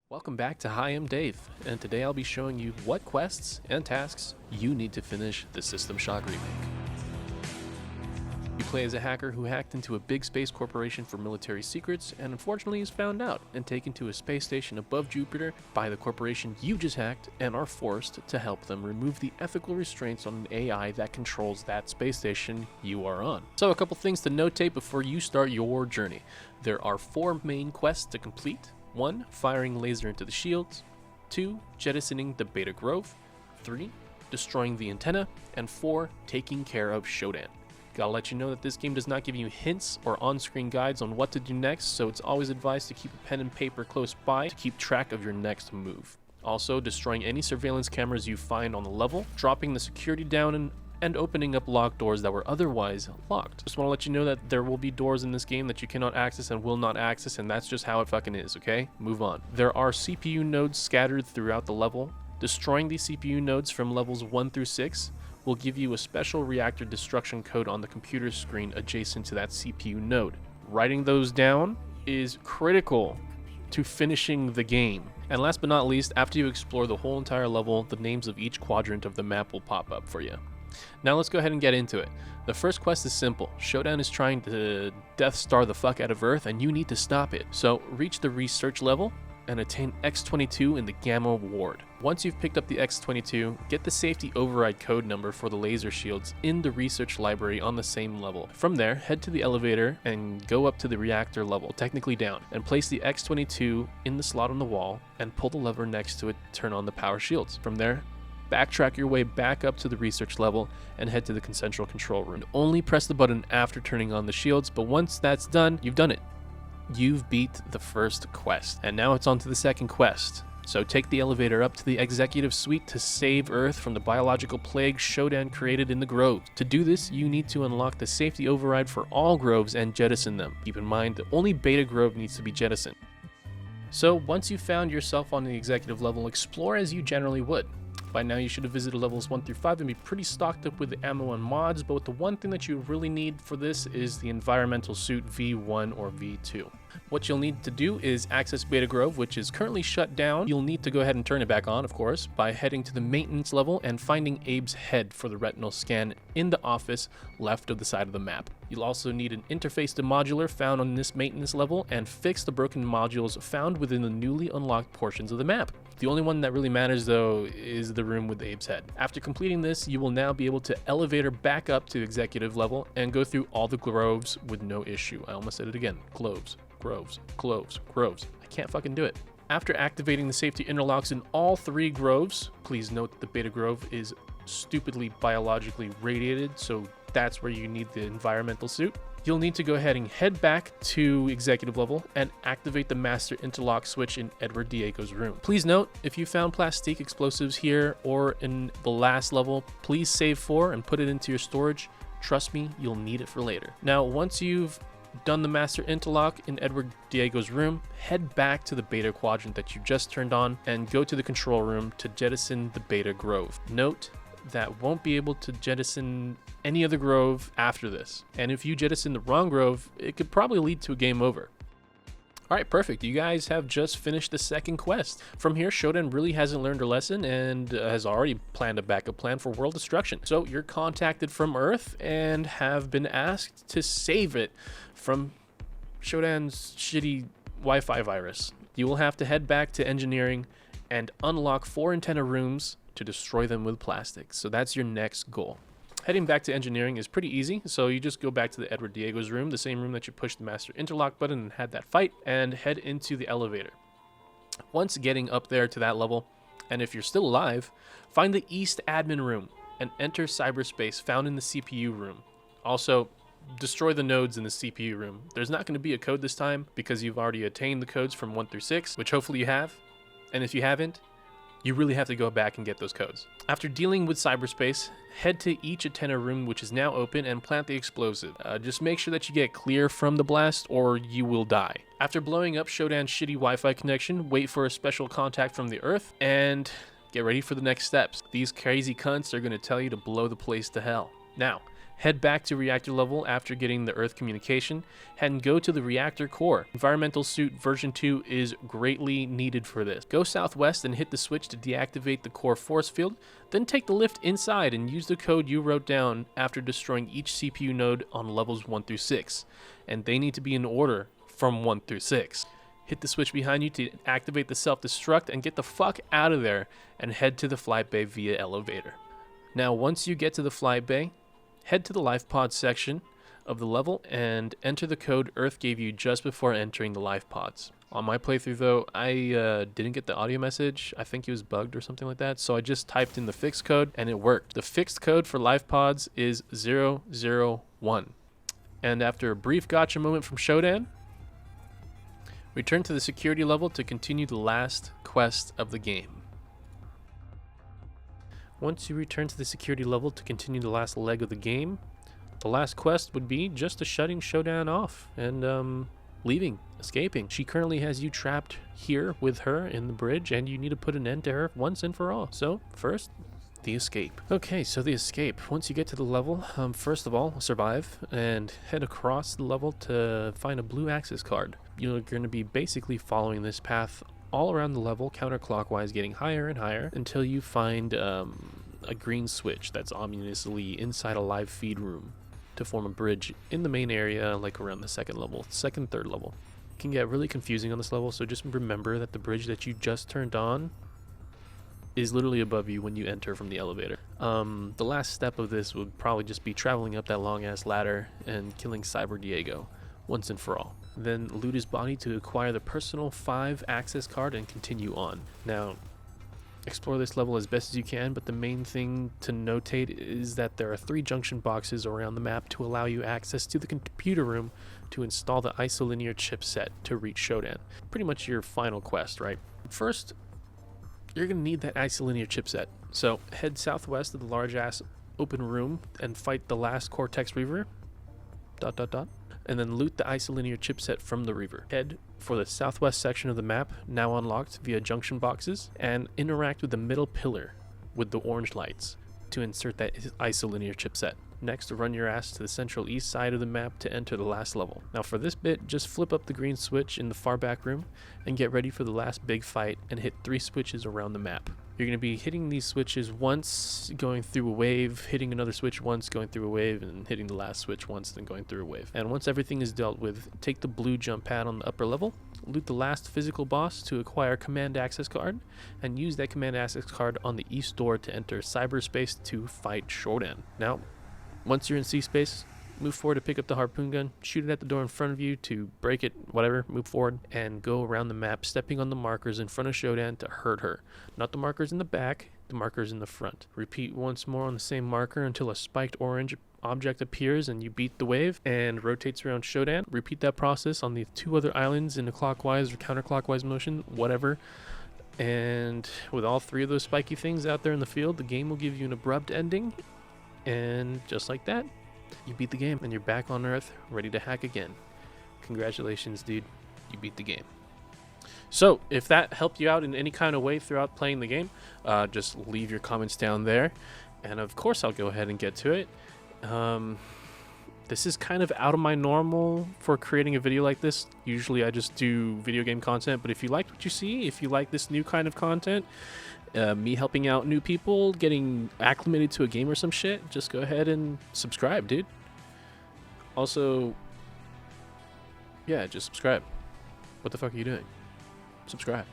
Welcome back to Hi, I'm Dave, and today I'll be showing you what quests and tasks you need to finish the System Shock remake. You play as a hacker who hacked into a big space corporation for military secrets and unfortunately is found out and taken to a space station above Jupiter by the corporation you just hacked and are forced to help them remove the ethical restraints on an AI that controls that space station you are on. So a couple things to notate before you start your journey. There are 4 main quests to complete. 1. Firing laser into the shields. 2. Jettisoning the Beta Grove. 3. Destroying the antenna. And 4. Taking care of Shodan. Gotta let you know that this game does not give you hints or on-screen guides on what to do next, so it's always advised to keep a pen and paper close by to keep track of your next move. Also, destroying any surveillance cameras you find on the level, dropping the security down, and opening up locked doors that were otherwise locked. Just want to let you know that there will be doors in this game that you cannot access and will not access, and that's just how it fucking is, okay? Move on. There are CPU nodes scattered throughout the level. Destroying these CPU nodes from levels 1 through 6 will give you a special reactor destruction code on the computer screen adjacent to that CPU node. Writing those down is critical to finishing the game. And last but not least, after you explore the whole entire level, the names of each quadrant of the map will pop up for you. Now let's go ahead and get into it. The first quest is simple. Shodan is trying to Death Star the fuck out of Earth and you need to stop it. So reach the research level and attain X-22 in the Gamma Ward. Once you've picked up the X-22, get the safety override code number for the laser shields in the research library on the same level. From there, head to the elevator and go up to the reactor level, technically down, and place the X-22 in the slot on the wall and pull the lever next to it to turn on the power shields. From there, backtrack your way back up to the research level and head to the central control room. Only press the button after turning on the shields, but once that's done, you've done it. You've beat the first quest, and now it's on to the second quest. So take the elevator up to the executive suite to save Earth from the biological plague Shodan created in the Grove. To do this, you need to unlock the safety override for all Groves and jettison them. Keep in mind that only Beta Grove needs to be jettisoned. So once you've found yourself on the executive level, explore as you generally would. By now you should have visited levels 1 through 5 and be pretty stocked up with the ammo and mods, but the one thing that you really need for this is the environmental suit V1 or V2. What you'll need to do is access Beta Grove, which is currently shut down. You'll need to go ahead and turn it back on, of course, by heading to the maintenance level and finding Abe's head for the retinal scan in the office left of the side of the map. You'll also need an interface demodular found on this maintenance level and fix the broken modules found within the newly unlocked portions of the map. The only one that really matters though is the room with Abe's head. After completing this, you will now be able to elevator back up to executive level and go through all the groves with no issue. I almost said it again. Groves. I can't fucking do it. After activating the safety interlocks in all 3 groves, please note that the Beta Grove is stupidly biologically radiated, so that's where you need the environmental suit. You'll need to go ahead and head back to executive level and activate the master interlock switch in Edward Diego's room. Please note, if you found plastique explosives here or in the last level, please save 4 and put it into your storage. Trust me, you'll need it for later. Now, once you've done the master interlock in Edward Diego's room, head back to the Beta Quadrant that you just turned on and go to the control room to jettison the Beta Grove. Note that won't be able to jettison any other Grove after this. And if you jettison the wrong Grove, it could probably lead to a game over. Alright, perfect. You guys have just finished the second quest. From here, Shodan really hasn't learned her lesson and has already planned a backup plan for world destruction. So you're contacted from Earth and have been asked to save it from Shodan's shitty Wi-Fi virus. You will have to head back to engineering and unlock 4 antenna rooms to destroy them with plastic. So that's your next goal. Heading back to engineering is pretty easy, so you just go back to the Edward Diego's room, the same room that you pushed the master interlock button and had that fight, and head into the elevator. Once getting up there to that level, and if you're still alive, find the East admin room and enter cyberspace found in the CPU room. Also, destroy the nodes in the CPU room. There's not going to be a code this time because you've already attained the codes from 1 through 6, which hopefully you have, and if you haven't, you really have to go back and get those codes. After dealing with cyberspace, head to each antenna room which is now open and plant the explosive. Just make sure that you get clear from the blast or you will die. After blowing up Shodan's shitty Wi-Fi connection, wait for a special contact from the Earth and get ready for the next steps. These crazy cunts are going to tell you to blow the place to hell. Now, Head back to reactor level after getting the Earth communication, and go to the reactor core. Environmental suit version 2 is greatly needed for this. Go southwest and hit the switch to deactivate the core force field, then take the lift inside and use the code you wrote down after destroying each CPU node on levels 1 through 6, and they need to be in order from 1 through 6. Hit the switch behind you to activate the self-destruct and get the fuck out of there and head to the flight bay via elevator. Now once you get to the flight bay, head to the life pod section of the level and enter the code Earth gave you just before entering the life pods. On my playthrough though, I didn't get the audio message. I think it was bugged or something like that. So I just typed in the fixed code and it worked. The fixed code for life pods is 001. And after a brief gotcha moment from Shodan, return to the security level to continue the last quest of the game. Once you return to the security level to continue the last leg of the game, the last quest would be just shutting Shodan off and leaving, escaping. She currently has you trapped here with her in the bridge, and you need to put an end to her once and for all. So first, the escape. Okay, so the escape. Once you get to the level, first of all, survive and head across the level to find a blue access card. You're going to be basically following this path all around the level, counterclockwise, getting higher and higher until you find a green switch that's ominously inside a live feed room to form a bridge in the main area, like around the second, third level. It can get really confusing on this level, so just remember that the bridge that you just turned on is literally above you when you enter from the elevator. The last step of this would probably just be traveling up that long ass ladder and killing Cyber Diego once and for all. Then loot his body to acquire the personal 5 access card and continue on. Now, explore this level as best as you can, but the main thing to notate is that there are 3 junction boxes around the map to allow you access to the computer room to install the isolinear chipset to reach Shodan. Pretty much your final quest, right? First, you're going to need that isolinear chipset. So head southwest of the large ass open room and fight the last Cortex Reaver. ... And then loot the isolinear chipset from the Reaver. Head for the southwest section of the map, now unlocked via junction boxes, and interact with the middle pillar with the orange lights to insert that isolinear chipset. Next, run your ass to the central east side of the map to enter the last level. Now for this bit, just flip up the green switch in the far back room and get ready for the last big fight and hit 3 switches around the map. You're going to be hitting these switches once, going through a wave, hitting another switch once, going through a wave, and hitting the last switch once, then going through a wave. And once everything is dealt with, take the blue jump pad on the upper level, loot the last physical boss to acquire command access card, and use that command access card on the east door to enter cyberspace to fight Shodan. Now, once you're in C-space, move forward to pick up the harpoon gun, shoot it at the door in front of you to break it, whatever, move forward, and go around the map, stepping on the markers in front of Shodan to hurt her. Not the markers in the back, the markers in the front. Repeat once more on the same marker until a spiked orange object appears and you beat the wave and rotates around Shodan. Repeat that process on the 2 other islands in a clockwise or counterclockwise motion, whatever. And with all 3 of those spiky things out there in the field, the game will give you an abrupt ending. And just like that, you beat the game and you're back on Earth, ready to hack again. Congratulations, dude. You beat the game. So, if that helped you out in any kind of way throughout playing the game, just leave your comments down there. And of course, I'll go ahead and get to it. This is kind of out of my normal for creating a video like this. Usually I just do video game content, but if you liked what you see, if you like this new kind of content, me helping out new people, getting acclimated to a game or some shit, just go ahead and subscribe, dude. Also, yeah, just subscribe. What the fuck are you doing? Subscribe.